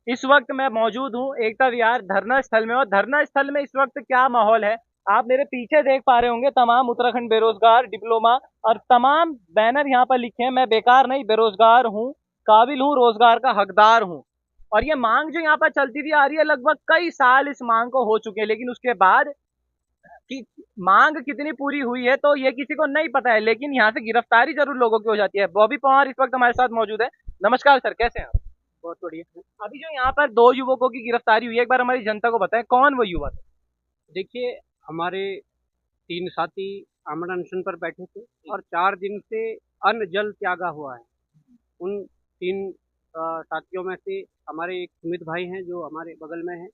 इस वक्त मैं मौजूद हूँ एकता विहार धरना स्थल में, और धरना स्थल में इस वक्त क्या माहौल है आप मेरे पीछे देख पा रहे होंगे। तमाम उत्तराखंड बेरोजगार डिप्लोमा और तमाम बैनर यहाँ पर लिखे हैं, मैं बेकार नहीं, बेरोजगार हूँ, काबिल हूँ, रोजगार का हकदार हूँ। और ये मांग जो यहाँ पर चलती हुई आ रही है, लगभग कई साल इस मांग को हो चुके हैं, लेकिन उसके बाद कि मांग कितनी पूरी हुई है तो ये किसी को नहीं पता है। लेकिन यहाँ से गिरफ्तारी जरूर लोगों की हो जाती है। बॉबी पवार इस वक्त हमारे साथ मौजूद है। नमस्कार सर, कैसे हैं आप? बहुत बढ़िया। अभी जो यहाँ पर दो युवकों की गिरफ्तारी हुई है, एक बार हमारी जनता को बताएं कौन वो युवक? देखिए, हमारे 3 साथी अमर अनशन पर बैठे थे और 4 दिन से अन्न जल त्यागा हुआ है। उन 3 साथियों में से हमारे एक सुमित भाई हैं जो हमारे बगल में हैं,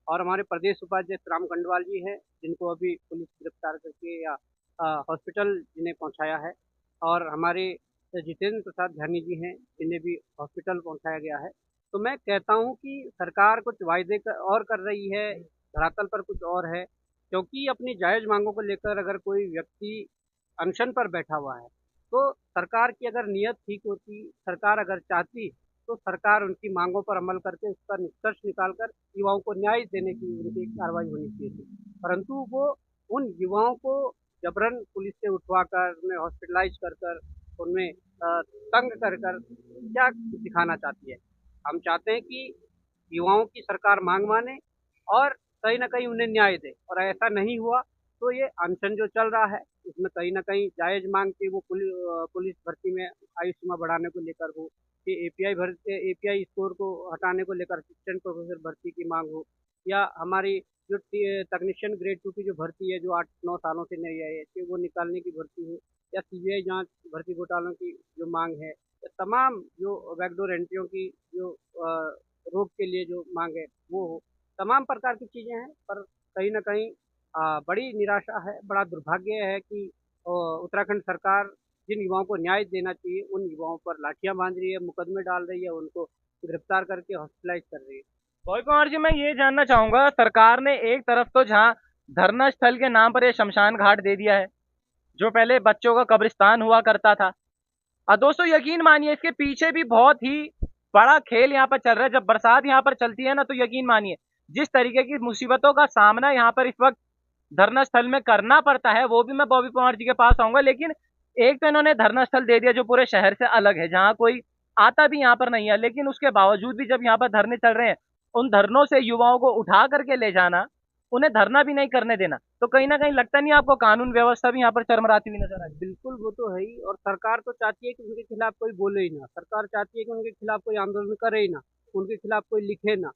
और हमारे प्रदेश उपाध्यक्ष राम खंडवाल जी हैं, जिनको अभी पुलिस गिरफ्तार करके या हॉस्पिटल जिन्हें पहुंचाया है, और हमारे जितेंद्र प्रसाद ध्यानी जी हैं, जिन्हें भी हॉस्पिटल पहुंचाया गया है। तो मैं कहता हूं कि सरकार कुछ वायदे और कर रही है, धरातल पर कुछ और है। क्योंकि अपनी जायज़ मांगों को लेकर अगर कोई व्यक्ति अनशन पर बैठा हुआ है, तो सरकार की अगर नीयत ठीक होती, सरकार अगर चाहती, तो सरकार उनकी मांगों पर अमल करके उसका निष्कर्ष निकाल कर युवाओं को न्याय देने की उनकी कार्रवाई होनी चाहिए थी। परंतु वो उन युवाओं को जबरन पुलिस से उठवाकर, उन्हें हॉस्पिटलाइज़ कर कर, उनमें तंग कर कर क्या दिखाना चाहती है। हम चाहते हैं कि युवाओं की सरकार मांग माने और कहीं न कहीं उन्हें न्याय दे, और ऐसा नहीं हुआ तो ये अनशन जो चल रहा है, इसमें कहीं न कहीं जायज़ मांग थी, वो पुलिस भर्ती में आयु सीमा बढ़ाने को लेकर हो, कि एपीआई स्कोर को हटाने को लेकर असिस्टेंट प्रोफेसर भर्ती की मांग हो, या हमारी जो तकनीशियन ग्रेड 2 की जो भर्ती है, जो 8-9 सालों से नहीं आई है, कि वो निकालने की भर्ती हो, या सीबीआई जाँच भर्ती घोटालों की जो मांग है, या तमाम जो बैकडोर एंट्रियों की जो रोक के लिए जो मांग है, वो हो। तमाम प्रकार की चीज़ें हैं, पर कहीं न कहीं बड़ी निराशा है, बड़ा दुर्भाग्य है कि उत्तराखंड सरकार जिन युवाओं को न्याय देना चाहिए, उन युवाओं पर लाठियाँ बाँध रही है, मुकदमे डाल रही है, उनको गिरफ्तार करके हॉस्पिटलाइज़ कर रही है। बॉबी पवार जी, मैं ये जानना चाहूंगा, सरकार ने एक तरफ तो जहाँ धरना स्थल के नाम पर ये शमशान घाट दे दिया है, जो पहले बच्चों का कब्रिस्तान हुआ करता था। और दोस्तों यकीन मानिए इसके पीछे भी बहुत ही बड़ा खेल यहाँ पर चल रहा है। जब बरसात यहाँ पर चलती है ना, तो यकीन मानिए जिस तरीके की मुसीबतों का सामना यहाँ पर इस वक्त धरना स्थल में करना पड़ता है, वो भी मैं बॉबी पवार जी के पास आऊंगा। लेकिन एक तो इन्होंने धरना स्थल दे दिया जो पूरे शहर से अलग है, जहां कोई आता भी यहाँ पर नहीं है, लेकिन उसके बावजूद भी जब यहाँ पर धरने चल रहे हैं, उन धरनों से युवाओं को उठा करके ले जाना, उन्हें धरना भी नहीं करने देना, तो कहीं ना कहीं लगता नहीं आपको कानून व्यवस्था भी यहाँ पर चरमराती हुई नजर आई? बिल्कुल, वो तो है ही, और सरकार तो चाहती है कि उनके खिलाफ कोई बोले ही ना, सरकार चाहती है कि उनके खिलाफ कोई आंदोलन करे ही ना, उनके खिलाफ कोई लिखे ना,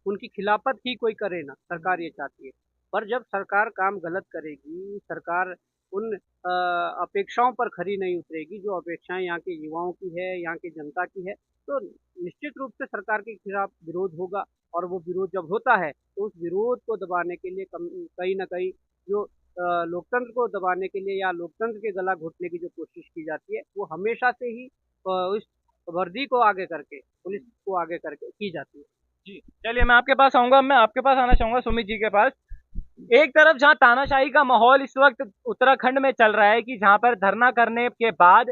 उनकी खिलाफत ही कोई करे ना, सरकार ये चाहती है। पर जब सरकार काम गलत करेगी, सरकार उन अपेक्षाओं पर खरी नहीं उतरेगी, जो अपेक्षाएँ यहाँ के युवाओं की है, यहाँ की जनता की है, तो निश्चित रूप से सरकार के खिलाफ विरोध होगा, और वो विरोध जब होता है, तो उस विरोध को दबाने के लिए कहीं न कहीं जो लोकतंत्र को दबाने के लिए या लोकतंत्र के गला घोटने की जो कोशिश की जाती है, वो हमेशा से ही इस वर्दी को आगे करके, पुलिस को आगे करके की जाती है। जी, चलिए मैं आपके पास आऊंगा, मैं आपके पास आना चाहूंगा सुमित जी के पास। एक तरफ जहां तानाशाही का माहौल इस वक्त उत्तराखंड में चल रहा है, कि जहां पर धरना करने के बाद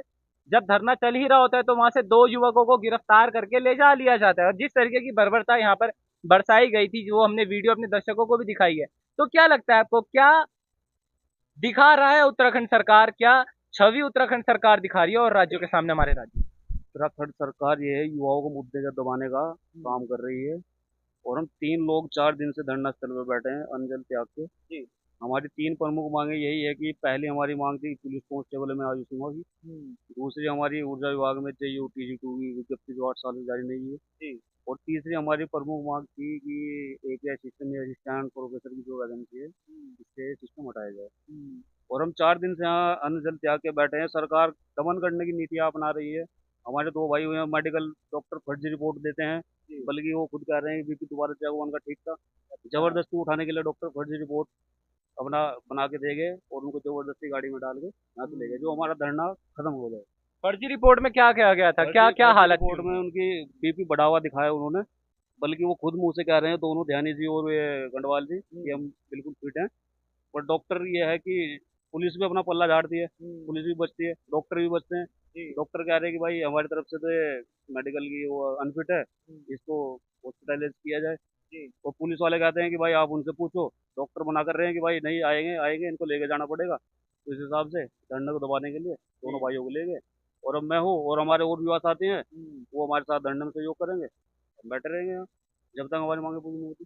जब धरना चल ही रहा होता है तो वहां से दो युवकों को गिरफ्तार करके ले जा लिया जाता है, और जिस तरीके की बर्बरता यहाँ पर बरसाई गई थी, जो हमने वीडियो अपने दर्शकों को भी दिखाई है, तो क्या लगता है आपको, क्या दिखा रहा है उत्तराखंड सरकार, क्या छवि उत्तराखंड सरकार दिखा रही है और राज्यों के सामने हमारे राज्य? उत्तराखंड सरकार ये है युवाओं को मुद्दे का दबाने का काम कर रही है। और हम 3 लोग 4 दिन से धरना स्थल पर बैठे हैं अन्न जल त्याग के। जी। हमारी 3 प्रमुख मांगे यही है कि पहली हमारी मांग थी पुलिस कांस्टेबल में आयु सीमा की। दूसरी हमारी ऊर्जा विभाग में जेयू टीजी 2 की विज्ञप्ति जो 8 साल से जारी नहीं हुई है। जी। और तीसरी हमारी प्रमुख मांग थी कि एपीआई सिस्टम में असिस्टेंट प्रोफेसर की जो वैकेंसी है, इससे सिस्टम हटाया जाए। और हम 4 दिन से यहाँ अन्न जल त्याग के बैठे हैं। सरकार दमन करने की नीतियाँ अपना रही है। हमारे 2 भाई हुए हैं मेडिकल डॉक्टर, फर्जी रिपोर्ट देते हैं, बल्कि वो खुद कह रहे हैं बीपी दोबारा चेक हुआ उनका ठीक था। जबरदस्ती उठाने के लिए डॉक्टर फर्जी रिपोर्ट अपना बना के दे गए और उनको जबरदस्ती गाड़ी में डाल के यहाँ से ले गए, जो हमारा धरना खत्म हो जाए। फर्जी रिपोर्ट में क्या कहा गया था, क्या फर्जी क्या फर्जी हालत थी रिपोर्ट में उनकी? उनकी बीपी बढ़ा हुआ दिखाया उन्होंने, बल्कि वो खुद मुंह से कह रहे हैं दोनों, ध्यानी जी और ये गंडवाल जी, कि हम बिल्कुल फिट हैं। पर डॉक्टर ये है कि पुलिस भी अपना पल्ला झाड़ती है, पुलिस भी बचती है, डॉक्टर भी बचते हैं। डॉक्टर कह रहे हैं कि भाई हमारी तरफ से तो ये मेडिकल की वो अनफिट है, इसको हॉस्पिटल हॉस्पिटलाइज किया जाए। और पुलिस वाले कहते हैं कि भाई आप उनसे पूछो, डॉक्टर मना कर रहे हैं कि भाई नहीं आएंगे आएंगे, इनको लेके जाना पड़ेगा। तो इस हिसाब से धरने को दबाने के लिए दोनों भाइयों को ले गए। और अब मैं हूँ और हमारे और विवाह साथी हैं, वो हमारे साथ धरने में सहयोग करेंगे, हम बैठे रहेंगे यहाँ जब तक हमारी मांगे पूरी नहीं होती।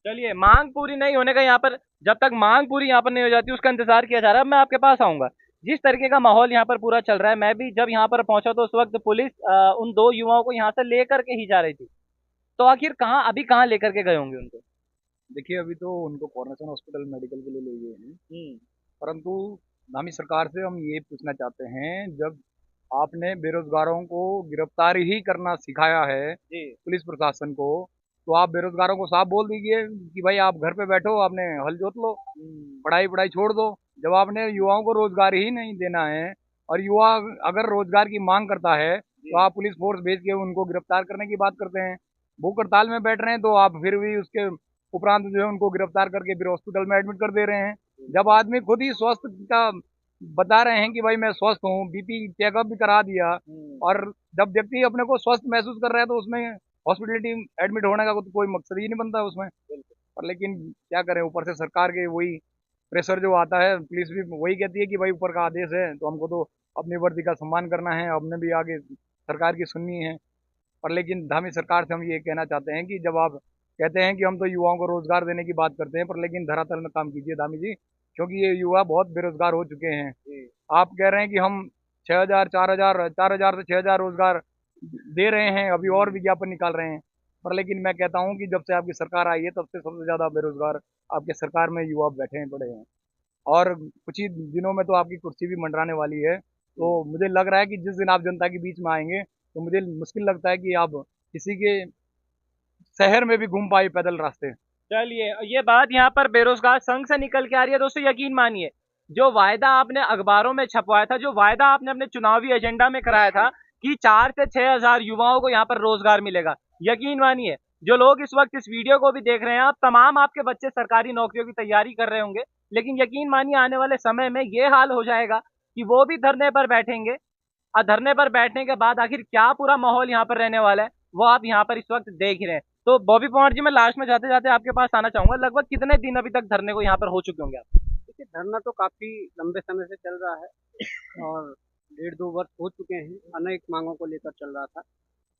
चलिए, मांग पूरी नहीं होने का यहाँ पर, जब तक मांग पूरी यहाँ पर नहीं हो जाती उसका इंतजार किया जा रहा है। अब मैं आपके पास आऊंगा। जिस तरीके का माहौल यहाँ पर पूरा चल रहा है, मैं भी जब यहाँ पर पहुंचा तो उस वक्त पुलिस उन दो युवाओं को यहाँ से लेकर के ही जा रही थी। तो आखिर कहाँ लेकर के गए होंगे उनको? देखिए, अभी तो उनको कोरोनेशन हॉस्पिटल मेडिकल के लिए ले गए हैं, परंतु धामी सरकार से हम ये पूछना चाहते हैं, जब आपने बेरोजगारों को गिरफ्तार ही करना सिखाया है पुलिस प्रशासन को, तो आप बेरोजगारों को साफ बोल दीजिए कि भाई आप घर पे बैठो, आपने हल जोत लो, पढ़ाई छोड़ दो। जब आपने युवाओं को रोजगार ही नहीं देना है और युवा अगर रोजगार की मांग करता है तो आप पुलिस फोर्स भेज के उनको गिरफ्तार करने की बात करते हैं। भूख हड़ताल में बैठ रहे हैं तो आप फिर भी उसके उपरांत जो है उनको गिरफ्तार करके फिर हॉस्पिटल में एडमिट कर दे रहे हैं। जब आदमी खुद ही स्वस्थ का बता रहे हैं कि भाई मैं स्वस्थ हूँ, बीपी चेकअप भी करा दिया, और जब व्यक्ति अपने को स्वस्थ महसूस कर रहा है तो उसमें हॉस्पिटलिटी एडमिट होने का तो कोई मकसद ही नहीं बनता उसमें। पर लेकिन क्या करें, ऊपर से सरकार के वही प्रेशर जो आता है, पुलिस भी वही कहती है कि भाई ऊपर का आदेश है तो हमको तो अपनी वर्दी का सम्मान करना है, हमने भी आगे सरकार की सुननी है। पर लेकिन धामी सरकार से हम ये कहना चाहते हैं कि जब आप कहते हैं कि हम तो युवाओं को रोजगार देने की बात करते हैं, पर लेकिन धरातल में काम कीजिए धामी जी, क्योंकि ये युवा बहुत बेरोजगार हो चुके हैं। आप कह रहे हैं कि हम 6,000 4,000 से 6,000 रोजगार दे रहे हैं, अभी और विज्ञापन निकाल रहे हैं, पर लेकिन मैं कहता हूं कि जब से आपकी सरकार आई है तब से सबसे ज्यादा बेरोजगार आपके सरकार में युवा बैठे हैं पड़े हैं। और कुछ ही दिनों में तो आपकी कुर्सी भी मंडराने वाली है। तो मुझे लग रहा है कि जिस दिन आप जनता के बीच में आएंगे तो मुझे मुश्किल लगता है कि आप किसी के शहर में भी घूम पाए पैदल रास्ते। चलिए, ये बात यहाँ पर बेरोजगार संघ से निकल के आ रही है। दोस्तों, यकीन मानिए, जो वायदा आपने अखबारों में छपवाया था, जो वायदा आपने अपने चुनावी एजेंडा में कराया था कि 4 से 6,000 युवाओं को यहाँ पर रोजगार मिलेगा, यकीन मानिए जो लोग इस वक्त इस वीडियो को भी देख रहे हैं, आप तमाम आपके बच्चे सरकारी नौकरियों की तैयारी कर रहे होंगे, लेकिन यकीन मानिए आने वाले समय में ये हाल हो जाएगा कि वो भी धरने पर बैठेंगे। और धरने पर बैठने के बाद आखिर क्या पूरा माहौल यहाँ पर रहने वाला है वो आप यहाँ पर इस वक्त देख ही रहे हैं। तो बॉबी पवार जी, मैं लास्ट में जाते जाते आपके पास आना चाहूंगा, लगभग कितने दिन अभी तक धरने को यहाँ पर हो चुके होंगे आप? देखिए, धरना तो काफी लंबे समय से चल रहा है और 1.5-2 वर्ष हो चुके हैं, अनेक मांगों को लेकर चल रहा था।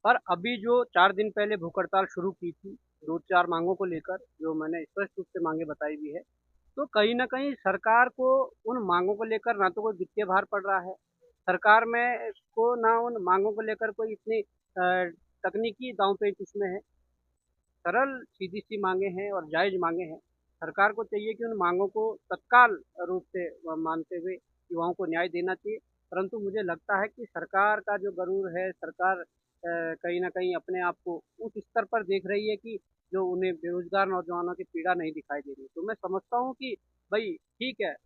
पर अभी जो 4 दिन पहले भूख हड़ताल शुरू की थी 2-4 मांगों को लेकर, जो मैंने स्पष्ट रूप से मांगे बताई भी है, तो कहीं ना कहीं सरकार को उन मांगों को लेकर ना तो कोई वित्तीय भार पड़ रहा है सरकार में को, ना उन मांगों को लेकर कोई इतनी तकनीकी दांवपेच उसमें है। सरल सीधी सी मांगे हैं और जायज मांगे हैं। सरकार को चाहिए कि उन मांगों को तत्काल रूप से मानते हुए युवाओं को न्याय देना चाहिए। परंतु मुझे लगता है कि सरकार का जो गरूर है, सरकार कहीं ना कहीं अपने आप को उस स्तर पर देख रही है कि जो उन्हें बेरोजगार नौजवानों की पीड़ा नहीं दिखाई दे रही। तो मैं समझता हूँ कि भाई ठीक है,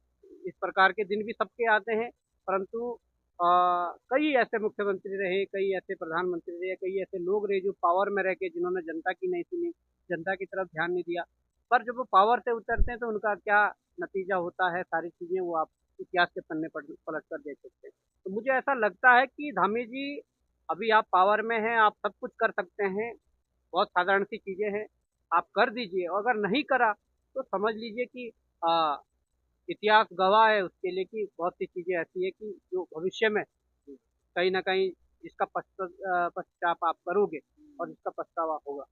इस प्रकार के दिन भी सबके आते हैं, परंतु कई ऐसे मुख्यमंत्री रहे, कई ऐसे प्रधानमंत्री रहे, कई ऐसे लोग रहे जो पावर में रह के जिन्होंने जनता की नहीं सुनी, जनता की तरफ ध्यान नहीं दिया। पर जब वो पावर से उतरते हैं तो उनका क्या नतीजा होता है, सारी चीज़ें वो आप इतिहास के पन्ने पर पलट कर देख सकते हैं। तो मुझे ऐसा लगता है कि धामी जी, अभी आप पावर में हैं, आप सब कुछ कर सकते हैं, बहुत साधारण सी चीज़ें हैं, आप कर दीजिए। और अगर नहीं करा तो समझ लीजिए कि इतिहास गवाह है उसके लिए कि बहुत सी चीज़ें ऐसी है कि जो भविष्य में कहीं ना कहीं जिसका पश्चाताप आप करोगे और जिसका पछतावा होगा।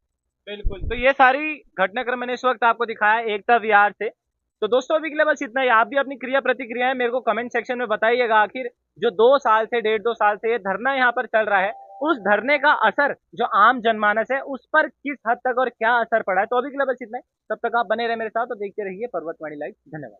बिल्कुल। तो ये सारी घटनाक्रम मैंने इस वक्त आपको दिखाया एकता विहार से। तो दोस्तों, अभी के लिए बस इतना ही। आप भी अपनी क्रिया प्रतिक्रियाएं मेरे को कमेंट सेक्शन में बताइएगा। आखिर जो 2 साल से 1.5-2 साल से ये धरना यहाँ पर चल रहा है, उस धरने का असर जो आम जनमानस है उस पर किस हद तक और क्या असर पड़ा है। तो अभी के लिए बस इतना ही। तब तक आप बने रहे मेरे साथ और देखते रहिए पर्वतवाणी लाइव। धन्यवाद।